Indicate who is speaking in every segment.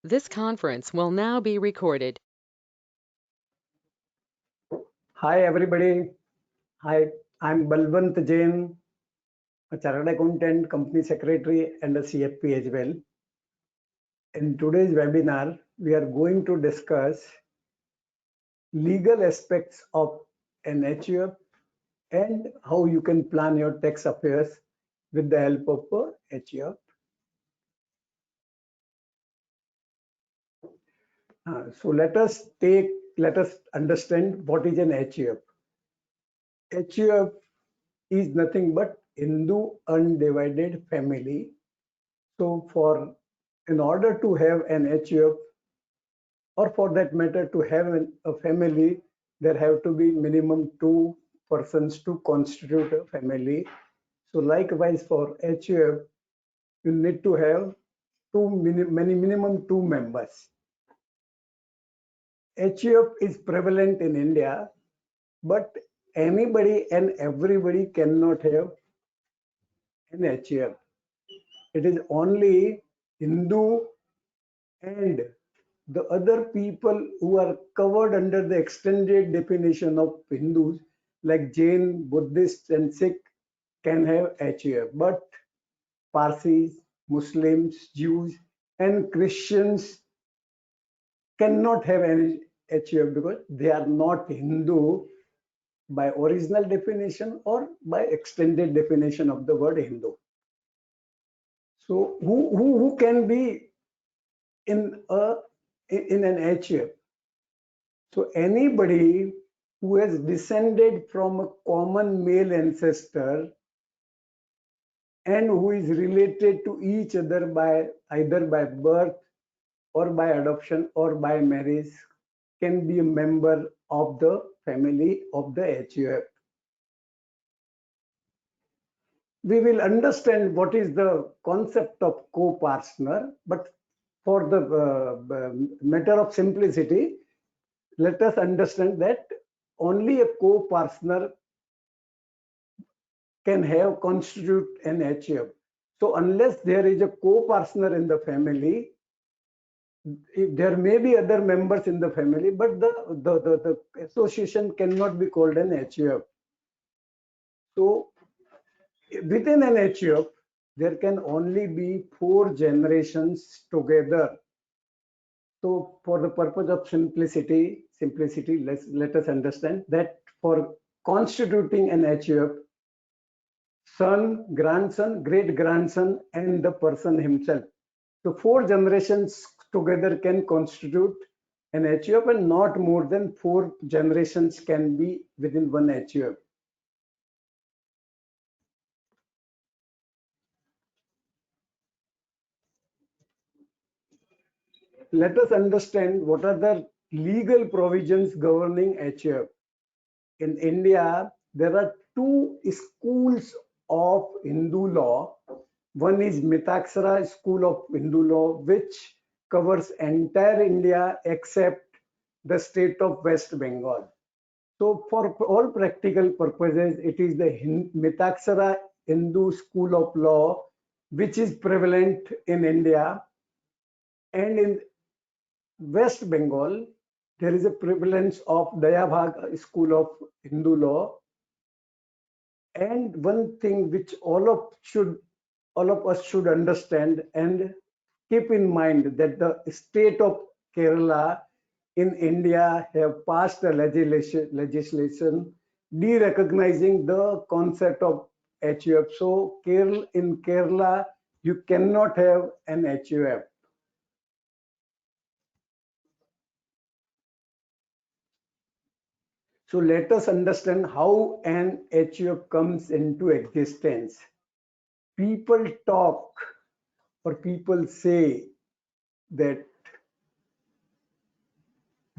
Speaker 1: This conference will now be recorded.
Speaker 2: Hi everybody. Hi, I'm Balwant Jain, a chartered accountant, company secretary and a CFP as well. In today's webinar, we are going to discuss legal aspects of an HUF and how you can plan your tax affairs with the help of a HUF. So let us understand what is an HUF. HUF is nothing but Hindu undivided family. So in order to have an HUF, or for that matter to have a family, there have to be minimum 2 persons to constitute a family. So likewise for HUF, you need to have minimum 2 members. HUF is prevalent in India, but anybody and everybody cannot have an HUF. It is only Hindu and the other people who are covered under the extended definition of Hindus, like Jain, Buddhist, and Sikh, can have HUF. But Parsis, Muslims, Jews, and Christians cannot have any HUF because they are not Hindu by original definition or by extended definition of the word Hindu. So who can be in an HUF? So anybody who has descended from a common male ancestor and who is related to each other by either by birth or by adoption or by marriage can be a member of the family of the HUF. We will understand what is the concept of co-partner, but for the matter of simplicity, let us understand that only a co-partner can have constitute an HUF. So unless there is a co-partner in the family, there may be other members in the family, but the association cannot be called an HUF. So within an HUF, there can only be 4 generations together. So for the purpose of simplicity, let us understand that for constituting an HUF, son, grandson, great grandson, and the person himself. So 4 generations together can constitute an HUF, and not more than 4 generations can be within one HUF. Let us understand what are the legal provisions governing HUF. In India, there are 2 schools of Hindu law. One is Mitaksara School of Hindu Law, which covers entire India except the state of West Bengal. So for all practical purposes, it is the Mitaksara Hindu School of Law, which is prevalent in India. And in West Bengal, there is a prevalence of Dayabhag School of Hindu Law. And one thing which all of us should understand and keep in mind, that the state of Kerala in India have passed a legislation de-recognizing the concept of HUF. So in Kerala, you cannot have an HUF. So let us understand how an HUF comes into existence. People talk or people say that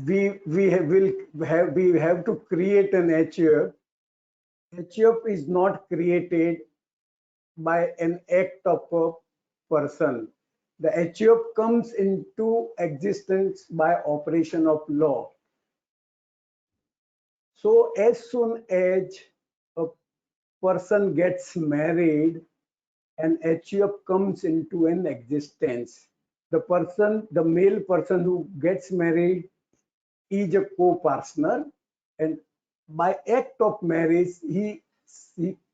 Speaker 2: we have to create an HUF. HUF is not created by an act of a person. The HUF comes into existence by operation of law. So as soon as a person gets married, an HUF comes into an existence. the male person who gets married is a co-partner, and by act of marriage, he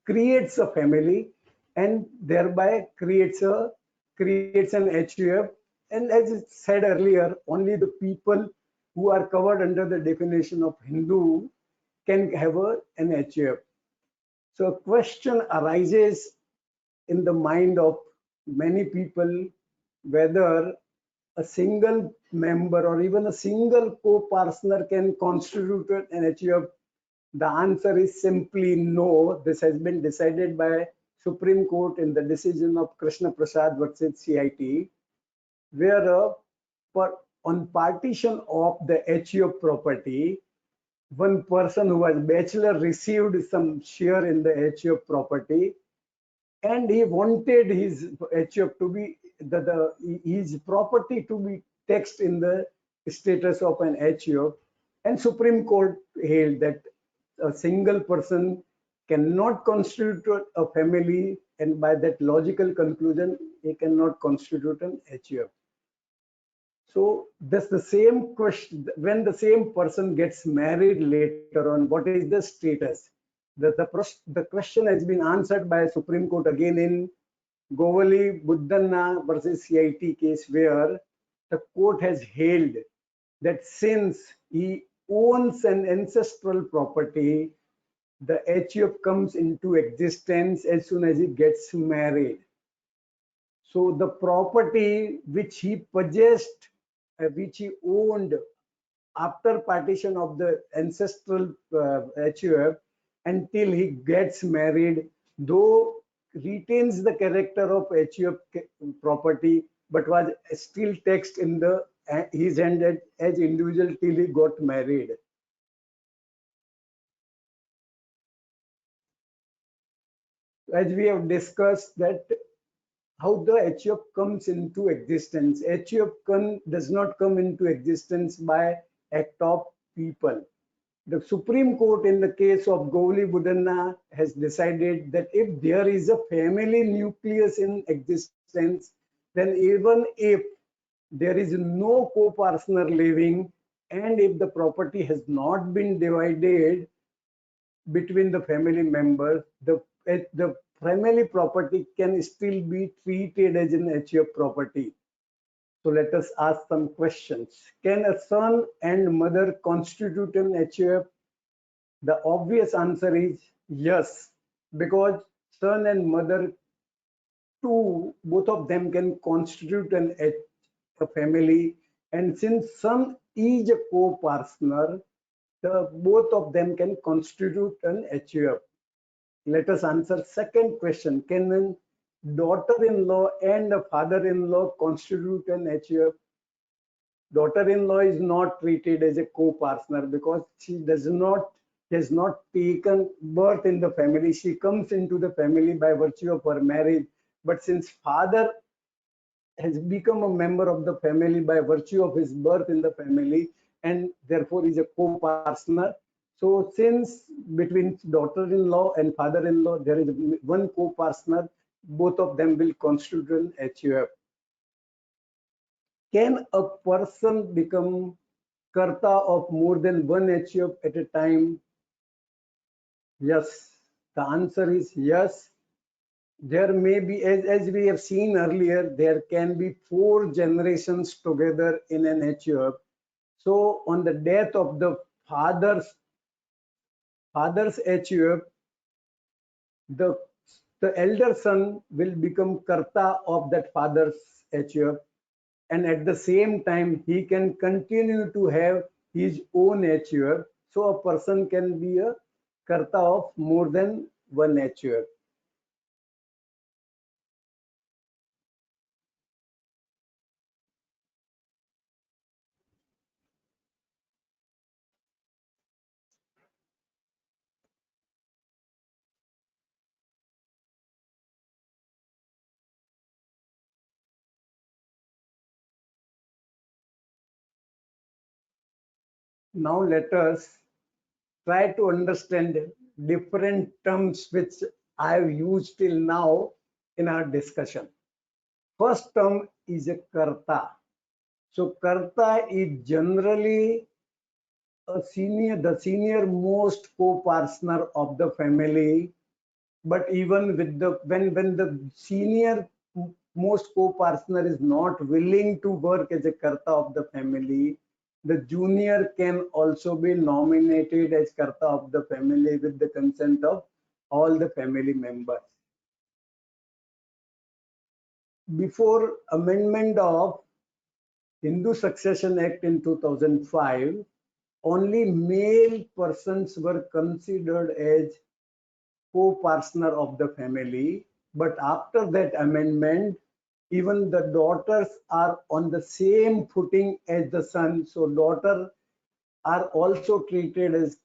Speaker 2: creates a family and thereby creates an HUF. And as I said earlier, only the people who are covered under the definition of Hindu can have an HUF. So a question arises in the mind of many people whether a single member or even a single co-partner can constitute an HUF. The answer is simply no. This has been decided by Supreme Court in the decision of Krishna Prasad versus CIT, where on partition of the HUF property, one person who was bachelor received some share in the HUF property, and he wanted his HUF to be his property to be taxed in the status of an HUF, and Supreme Court held that a single person cannot constitute a family, and by that logical conclusion, he cannot constitute an HUF. So that's the same question. When the same person gets married later on, what is the status? The question has been answered by Supreme Court again in Govali Buddhanna versus CIT case, where the court has held that since he owns an ancestral property, the HUF comes into existence as soon as he gets married. So the property which he possessed, which he owned after partition of the ancestral HUF until he gets married, though retains the character of HUF property, but was still taxed in his hand as individual till he got married. As we have discussed that how the HUF comes into existence. HUF does not come into existence by act of people. The Supreme Court in the case of Govali Buddhanna has decided that if there is a family nucleus in existence, then even if there is no co-partner living, and if the property has not been divided between the family members, the family property can still be treated as an HUF property. So let us ask some questions. Can a son and mother constitute an HUF? The obvious answer is yes, because son and mother too, both of them can constitute a family, and since son is a co-partner, both of them can constitute an HUF. Let us answer second question. Can a daughter-in-law and a father-in-law constitute an HUF? Daughter-in-law is not treated as a co-partner because she has not taken birth in the family. She comes into the family by virtue of her marriage. But since father has become a member of the family by virtue of his birth in the family, and therefore is a co-partner, so since between daughter-in-law and father-in-law there is one co-partner, both of them will constitute an HUF. Can a person become karta of more than one HUF at a time? Yes. The answer is yes. There may be, as we have seen earlier, there can be 4 generations together in an HUF. So on the death of the father's HUF, the elder son will become karta of that father's HUF, and at the same time he can continue to have his own HUF. So a person can be a karta of more than one HUF. Now let us try to understand different terms which I have used till now in our discussion. First term is a karta. So karta is generally the senior most co-partner of the family. But even with the when the senior most co-partner is not willing to work as a karta of the family, the junior can also be nominated as karta of the family with the consent of all the family members. Before amendment of Hindu Succession Act in 2005, only male persons were considered as co-partner of the family. But after that amendment, even the daughters are on the same footing as the son. So daughters are also treated as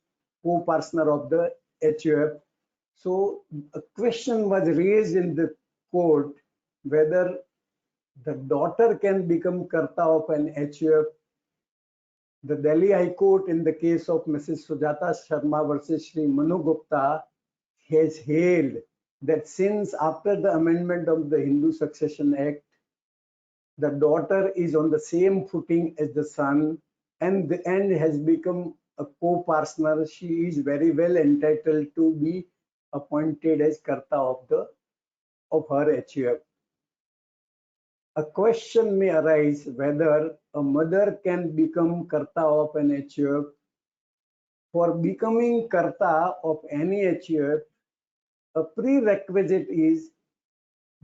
Speaker 2: co-partner of the HUF. So a question was raised in the court whether the daughter can become karta of an HUF. The Delhi High Court in the case of Mrs. Sujata Sharma versus Sri Manu Gupta has held that since after the amendment of the Hindu Succession Act, the daughter is on the same footing as the son and has become a co-partner, she is very well entitled to be appointed as karta of her HUF. A question may arise whether a mother can become karta of an HUF. For becoming karta of any HUF, a prerequisite is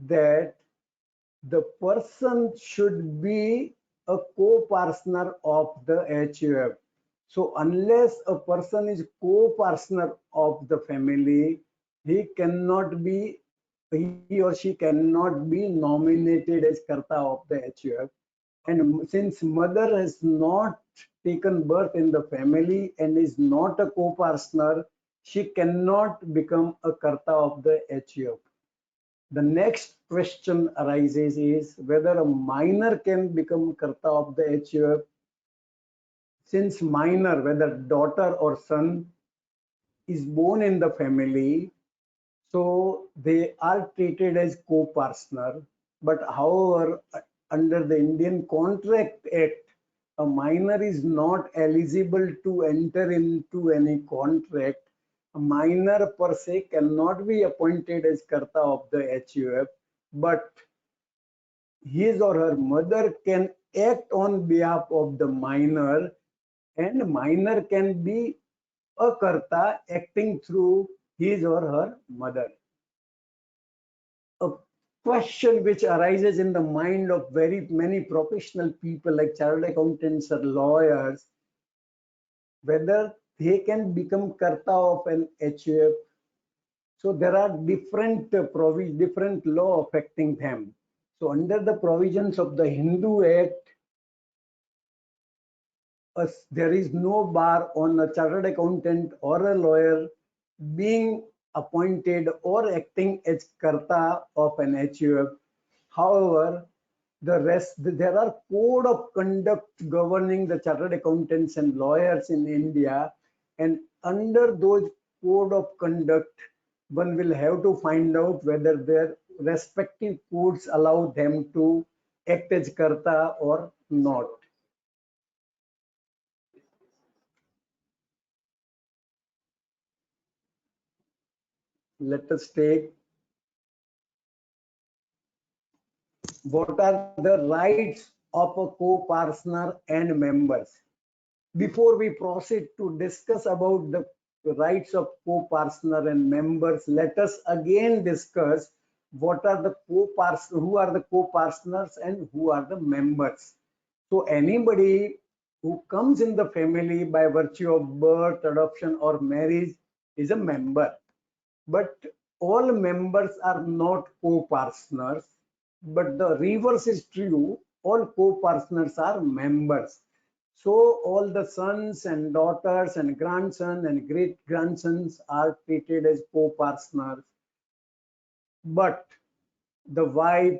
Speaker 2: that the person should be a co-partner of the HUF. So unless a person is co-partner of the family, he or she cannot be nominated as karta of the HUF. And since mother has not taken birth in the family and is not a co-partner, she cannot become a karta of the HUF. The next question arises is whether a minor can become karta of the HUF. Since minor, whether daughter or son, is born in the family, so they are treated as co-partner. But however, under the Indian Contract Act, a minor is not eligible to enter into any contract. A minor per se cannot be appointed as karta of the HUF, but his or her mother can act on behalf of the minor, and minor can be a karta acting through his or her mother. A question which arises in the mind of very many professional people like chartered accountants or lawyers, whether they can become karta of an HUF. So there are different law affecting them. So under the provisions of the Hindu Act, there is no bar on a chartered accountant or a lawyer being appointed or acting as karta of an HUF. However, there are code of conduct governing the chartered accountants and lawyers in India, and under those code of conduct, one will have to find out whether their respective codes allow them to act as karta or not. Let us take what are the rights of a co-partner and members. Before we proceed to discuss about the rights of co-partner and members, let us again discuss what are the co-partners, who are the co-partners and who are the members. So anybody who comes in the family by virtue of birth, adoption or marriage is a member. But all members are not co-partners, but the reverse is true. All co-partners are members. So all the sons and daughters and grandsons and great grandsons are treated as co-partners. But the wife,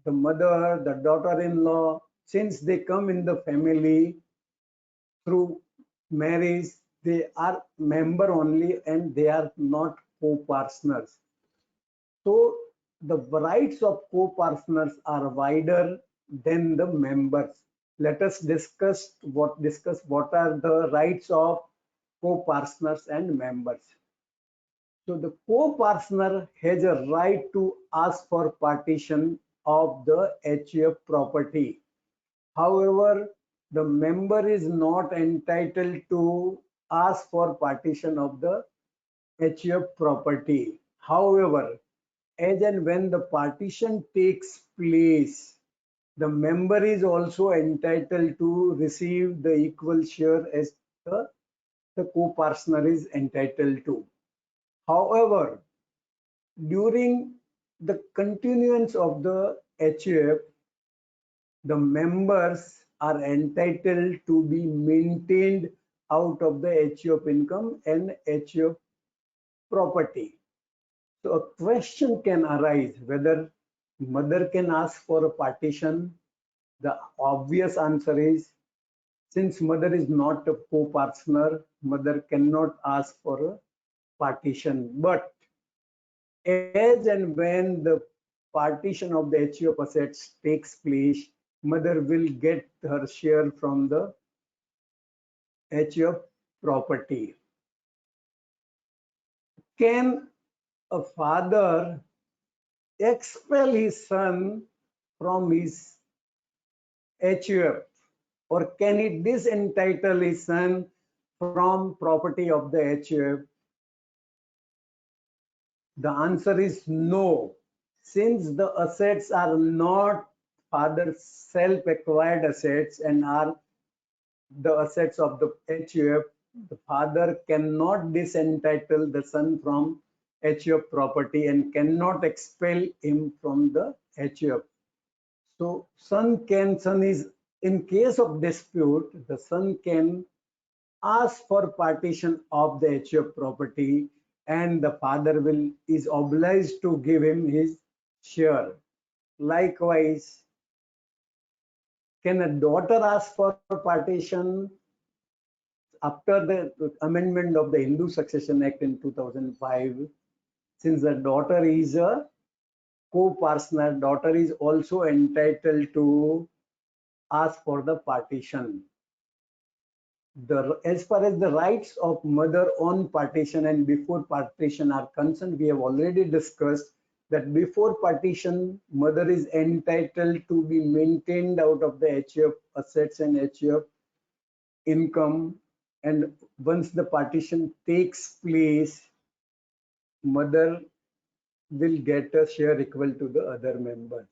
Speaker 2: the mother, the daughter-in-law, since they come in the family through marriage, they are member only and they are not co-partners. So the rights of co-partners are wider than the members. Let us discuss what are the rights of co-partners and members. So the co-partner has a right to ask for partition of the HUF property. However, the member is not entitled to ask for partition of the HUF property. However, as and when the partition takes place, the member is also entitled to receive the equal share as the co-partner is entitled to. However, during the continuance of the HUF, the members are entitled to be maintained out of the HUF income and HUF property. So a question can arise whether mother can ask for a partition. The obvious answer is, since mother is not a co-partner, mother cannot ask for a partition. But as and when the partition of the HUF assets takes place, mother will get her share from the HUF property. Can a father expel his son from his HUF, or can he disentitle his son from property of the HUF? The answer is no. Since the assets are not father's self-acquired assets and are the assets of the HUF, the father cannot disentitle the son from HUF property and cannot expel him from the HUF. So son is, in case of dispute, the son can ask for partition of the HUF property and the father is obliged to give him his share. Likewise, can a daughter ask for partition? After the amendment of the Hindu Succession Act in 2005, since the daughter is a co-partner, daughter is also entitled to ask for the partition. As far as the rights of mother on partition and before partition are concerned, we have already discussed that before partition, mother is entitled to be maintained out of the HUF assets and HUF income, and once the partition takes place, mother will get a share equal to the other members.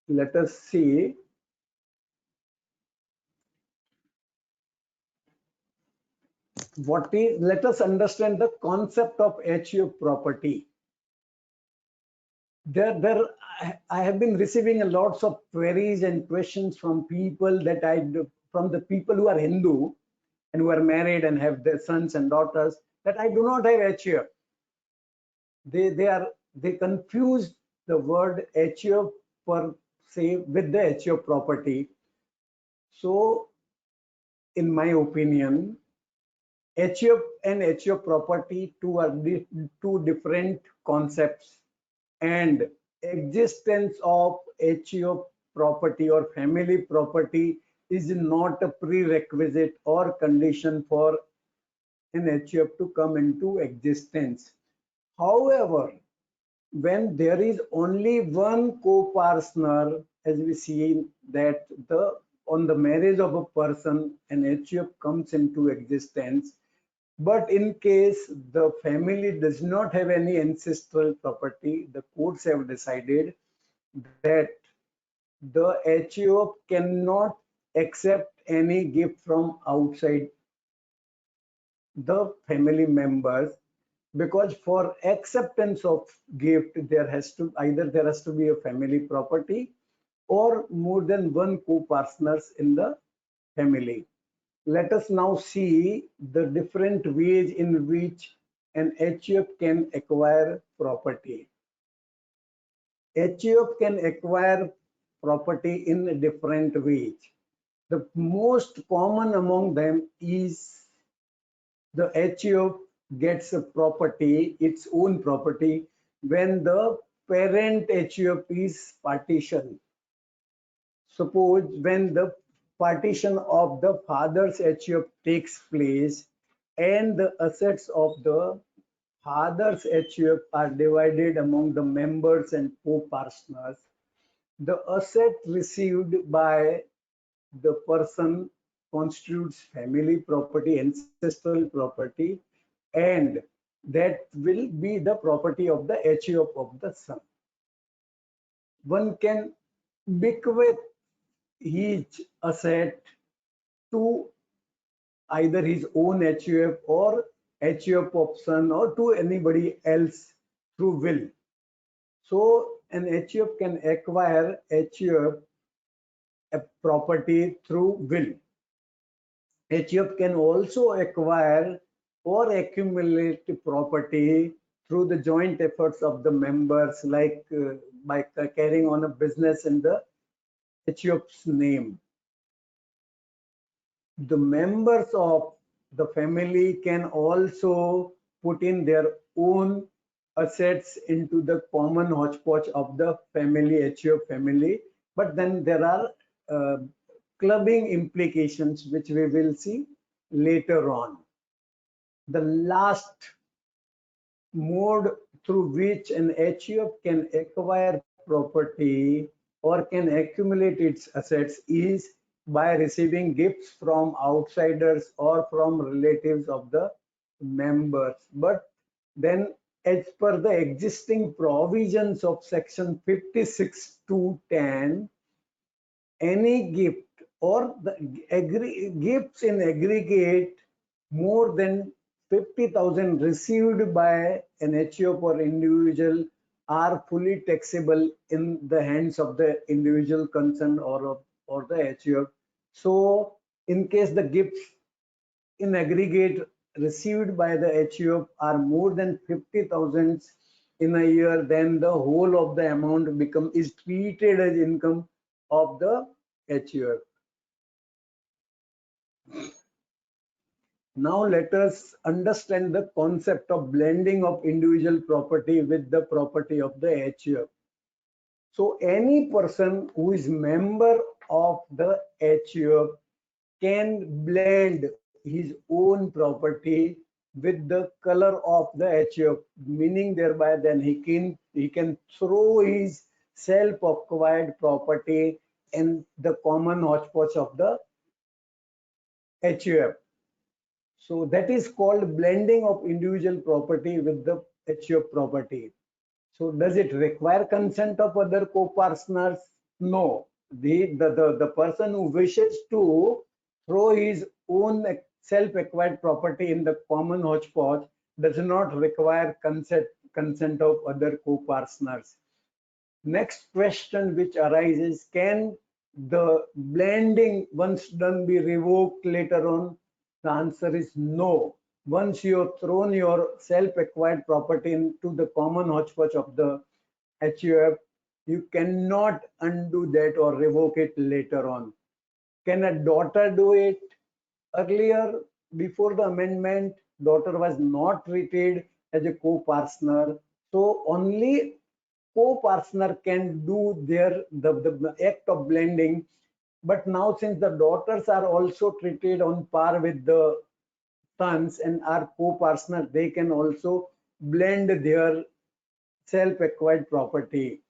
Speaker 2: Let us see let us understand the concept of HUF property. I have been receiving a lots of queries and questions from people from the people who are Hindu and who are married and have their sons and daughters, that I do not have HUF. They confuse the word HUF per se with the HUF property. So in my opinion, HUF and HUF property are two different concepts, and existence of HUF property or family property is not a prerequisite or condition for an HUF to come into existence. However, when there is only one co-partner, as we see that on the marriage of a person, an HUF comes into existence. But in case the family does not have any ancestral property, the courts have decided that the HUF cannot accept any gift from outside the family members, because for acceptance of gift there has to be a family property or more than one co-partners in the family. Let us now see the different ways in which an HUF can acquire property. HUF can acquire property in different ways. The most common among them is the HUF gets a property, its own property, when the parent HUF is partitioned. Suppose when the partition of the father's HUF takes place and the assets of the father's HUF are divided among the members and co-partners, the asset received by the person constitutes family property, ancestral property, and that will be the property of the HUF of the son. One can bequeath his asset to either his own HUF or HUF of son or to anybody else through will. So an HUF can acquire HUF a property through will. HUF can also acquire or accumulate property through the joint efforts of the members, like by carrying on a business in the HUF's name. The members of the family can also put in their own assets into the common hodgepodge of the family, HUF family, but then there are clubbing implications which we will see later on. The last mode through which an HUF can acquire property or can accumulate its assets is by receiving gifts from outsiders or from relatives of the members. But then, as per the existing provisions of section 56 to 10, any gift or the gifts in aggregate more than 50,000 received by an HUF or individual are fully taxable in the hands of the individual concerned or the HUF. So in case the gifts in aggregate received by the HUF are more than 50,000 in a year, then the whole of the amount is treated as income of the HUF. Now let us understand the concept of blending of individual property with the property of the HUF. So any person who is member of the HUF can blend his own property with the color of the HUF, meaning thereby then he can throw his self-acquired property in the common hodgepodge of the HUF. So that is called blending of individual property with the HUF property. So does it require consent of other co-partners? No. The person who wishes to throw his own self-acquired property in the common hodgepodge does not require consent of other co-partners. Next question which arises, can the blending once done be revoked later on? The answer is no. Once you have thrown your self-acquired property into the common hodgepodge of the HUF, you cannot undo that or revoke it later on. Can a daughter do it? Earlier, before the amendment, daughter was not treated as a co-partner. So only co-partner can do the act of blending. But now, since the daughters are also treated on par with the sons and are co-partner, they can also blend their self-acquired property.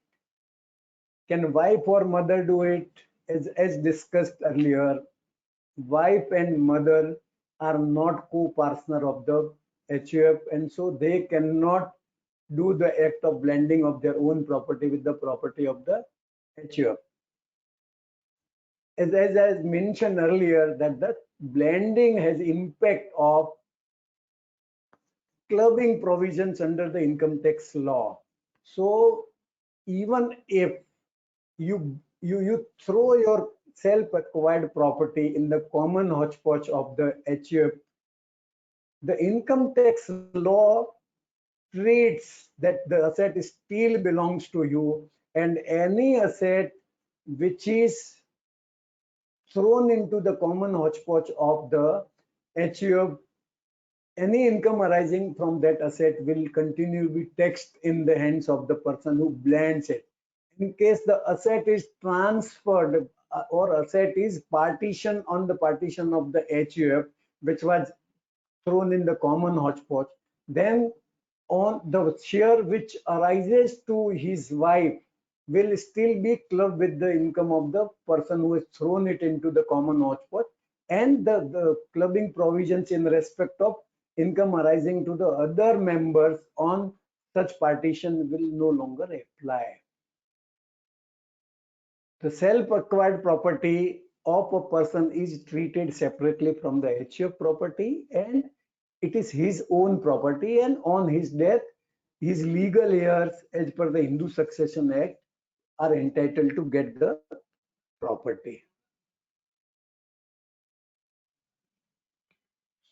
Speaker 2: Can wife or mother do it? As discussed earlier, wife and mother are not co-partner of the HUF, and so they cannot do the act of blending of their own property with the property of the HUF. As I mentioned earlier, that the blending has impact of clubbing provisions under the income tax law. So even if you throw your self-acquired property in the common hodgepodge of the HUF, the income tax law treats that the asset still belongs to you, and any asset which is thrown into the common hodgepodge of the HUF any income arising from that asset will continue to be taxed in the hands of the person who blends it. In case the asset is transferred or asset is partitioned on the partition of the HUF, which was thrown in the common hodgepodge, then on the share which arises to his wife will still be clubbed with the income of the person who has thrown it into the common hodgepodge, and the clubbing provisions in respect of income arising to the other members on such partition will no longer apply. The self-acquired property of a person is treated separately from the HUF property, and it is his own property, and on his death, his legal heirs, as per the Hindu Succession Act, are entitled to get the property.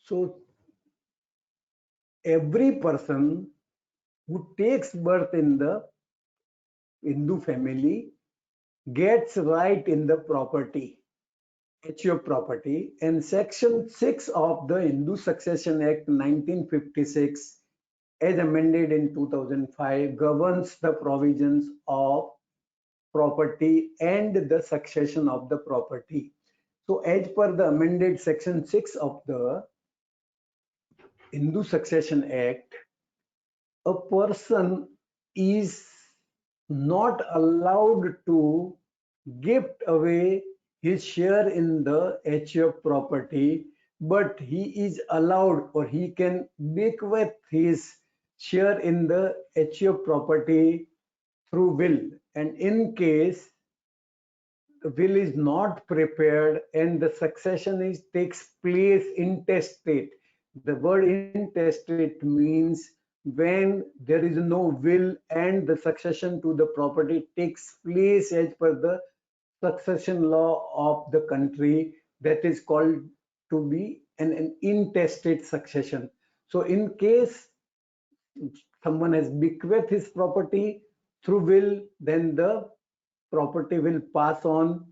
Speaker 2: So every person who takes birth in the Hindu family gets right in the property, HUF property, and Section 6 of the Hindu Succession Act 1956, as amended in 2005, governs the provisions of property and the succession of the property. So as per the amended Section 6 of the Hindu Succession Act, a person is not allowed to gift away his share in the HUF property, but he is allowed, or he can bequeath his share in the HUF property through will. And in case the will is not prepared and the succession takes place intestate. The word intestate means when there is no will and the succession to the property takes place as per the succession law of the country, that is called to be an intestate succession. So in case someone has bequeathed his property through will, then the property will pass on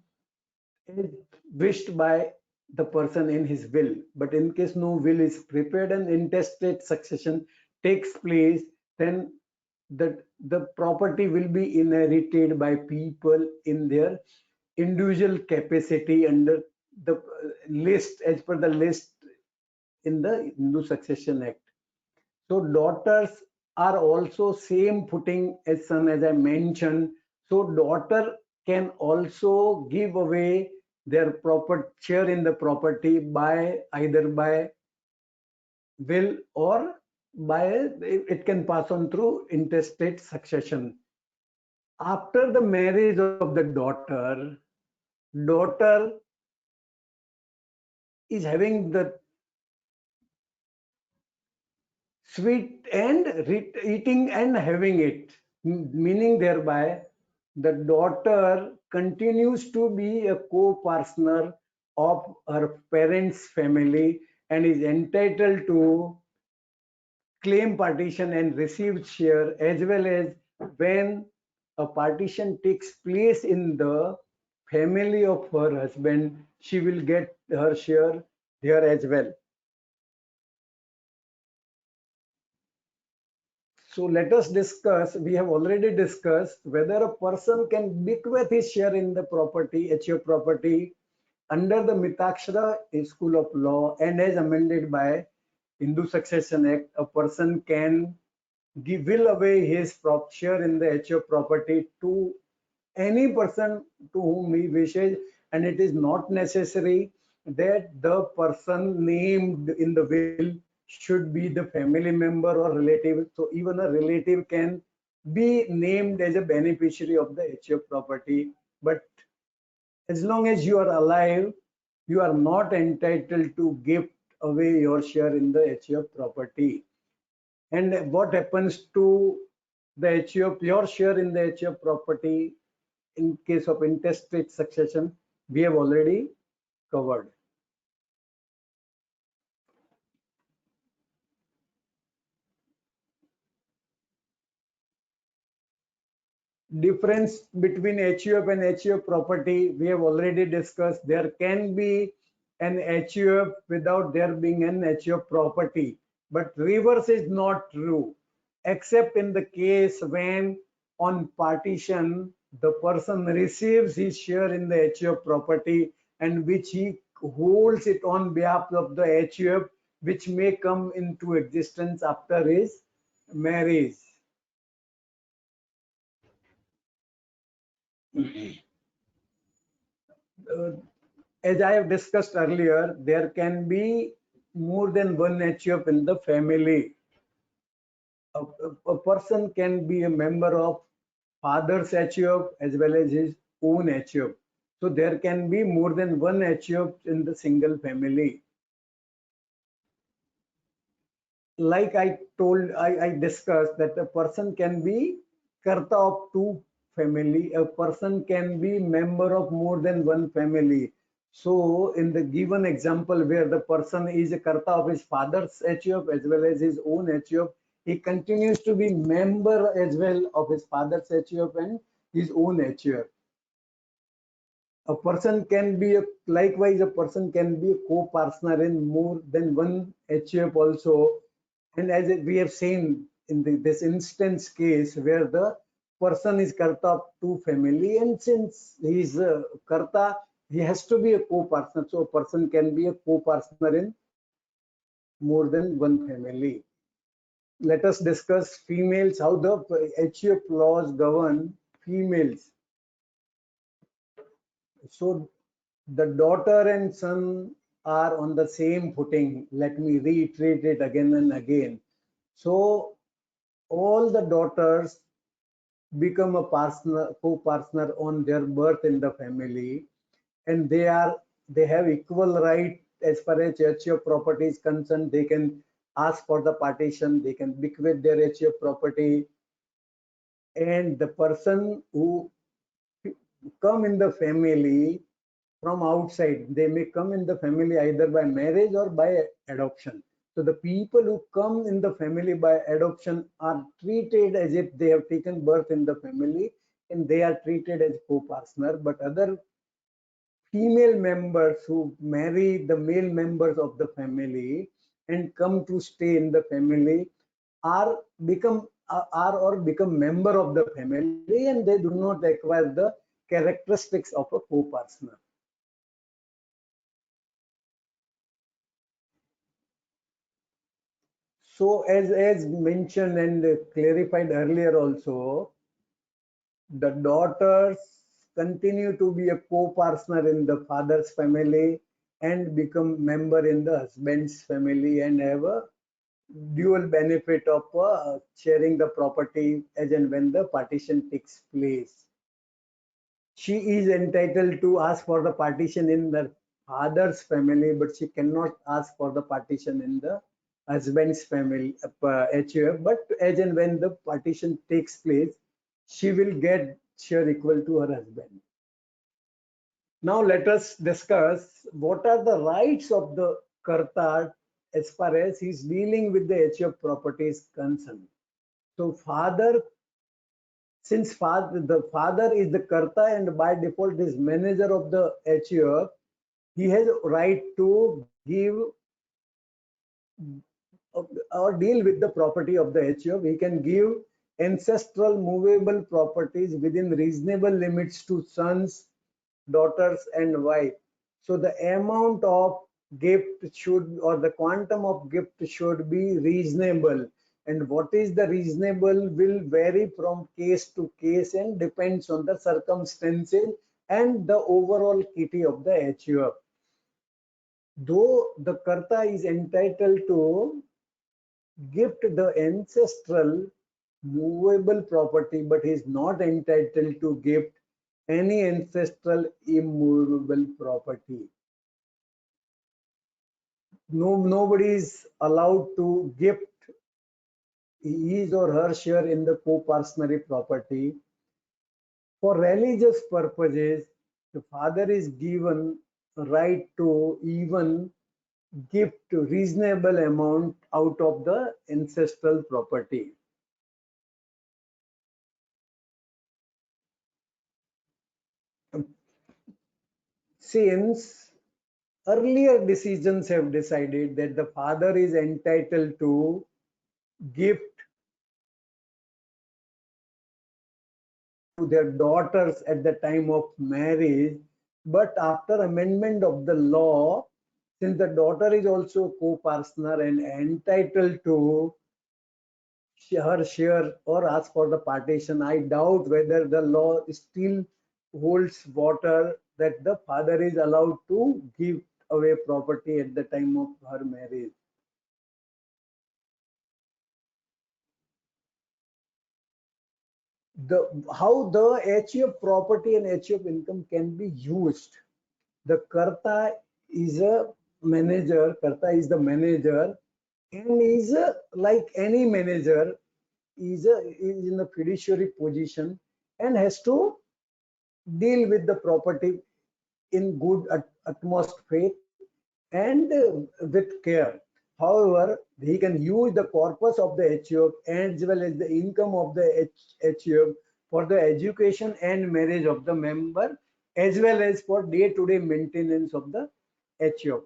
Speaker 2: as wished by the person in his will. But in case no will is prepared and intestate succession takes place, then the property will be inherited by people in their individual capacity under the list, as per the list in the Hindu Succession Act. So daughters are also same footing as son, as I mentioned. So daughter can also give away their proper share in the property by either by will or by it can pass on through intestate succession. After the marriage of the daughter is having the sweet and eating and having it, meaning thereby the daughter continues to be a co-partner of her parents' family and is entitled to claim partition and receive share, as well as when a partition takes place in the family of her husband, she will get her share there as well. So let us discuss, we have already discussed whether a person can bequeath his share in the property, HUF property, under the Mitakshara School of Law, and as amended by Hindu Succession Act, a person can will away his share in the HUF property to any person to whom he wishes, and it is not necessary that the person named in the will should be the family member or relative. So even a relative can be named as a beneficiary of the HUF property, but as long as you are alive, you are not entitled to gift away your share in the HUF property. And what happens to the HUF, your share in the HUF property in case of intestate succession, we have already covered. Difference between HUF and HUF property, we have already discussed. There can be an HUF without there being an HUF property. But reverse is not true, except in the case when on partition the person receives his share in the HUF property and which he holds it on behalf of the HUF, which may come into existence after his marriage. As I have discussed earlier, there can be more than one HUF in the family. A person can be a member of father's HUF as well as his own HUF. So there can be more than one HUF in the single family. Like I discussed that a person can be karta of two family, a person can be member of more than one family. So in the given example where the person is a karta of his father's HUF as well as his own HUF, he continues to be member as well of his father's HUF and his own HUF. A person can be likewise a person can be a co-partner in more than one HUF also. And as we have seen in this instance case where the person is karta of two family, and since he is a karta, he has to be a co-partner. So a person can be a co-partner in more than one family. Let us discuss females, how the HUF laws govern females. So the daughter and son are on the same footing. Let me reiterate it again and again. So all the daughters become a partner, co-partner on their birth in the family, and they have equal right as far as HUF property is concerned. They can ask for the partition, they can bequeath their HUF property, and the person who come in the family from outside, they may come in the family either by marriage or by adoption. So the people who come in the family by adoption are treated as if they have taken birth in the family, and they are treated as co-partner. But other female members who marry the male members of the family and come to stay in the family are become member of the family, and they do not acquire the characteristics of a co-partner. So as mentioned and clarified earlier also, the daughters continue to be a co-partner in the father's family and become member in the husband's family and have a dual benefit of sharing the property as and when the partition takes place. She is entitled to ask for the partition in the father's family, but she cannot ask for the partition in the husband's family HUF. But as and when the partition takes place, she will get share equal to her husband. Now let us discuss what are the rights of the karta as far as he's dealing with the HUF property is concerned. So since the father is the karta and by default is manager of the HUF, he has a right to give or deal with the property of the HUF. He can give ancestral movable properties within reasonable limits to sons, daughters, and wife. So the amount of gift should, or the quantum of gift should be reasonable. And what is the reasonable will vary from case to case and depends on the circumstances and the overall kitty of the HUF. Though the karta is entitled to gift the ancestral movable property, but he is not entitled to gift any ancestral immovable property. Nobody is allowed to gift his or her share in the co-partnership property. For religious purposes, the father is given right to even gift reasonable amount out of the ancestral property. Since earlier decisions have decided that the father is entitled to gift to their daughters at the time of marriage, but after amendment of the law, since the daughter is also co-partner and entitled to her share or ask for the partition, I doubt whether the law still holds water that the father is allowed to give away property at the time of her marriage. How the HUF property and HUF income can be used. The Karta is a manager, Karta is the manager, and is like any manager, is in a fiduciary position and has to deal with the property in good utmost faith and with care. However, he can use the corpus of the HUF as well as the income of the HUF for the education and marriage of the member, as well as for day-to-day maintenance of the HUF.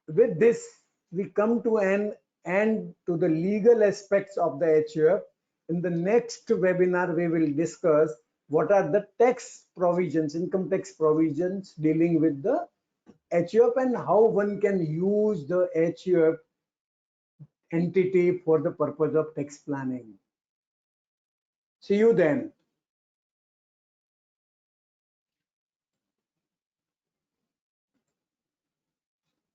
Speaker 2: With this, we come to an end to the legal aspects of the HUF. In the next webinar, we will discuss what are the tax provisions, income tax provisions dealing with the HUF and how one can use the HUF entity for the purpose of tax planning. See you then.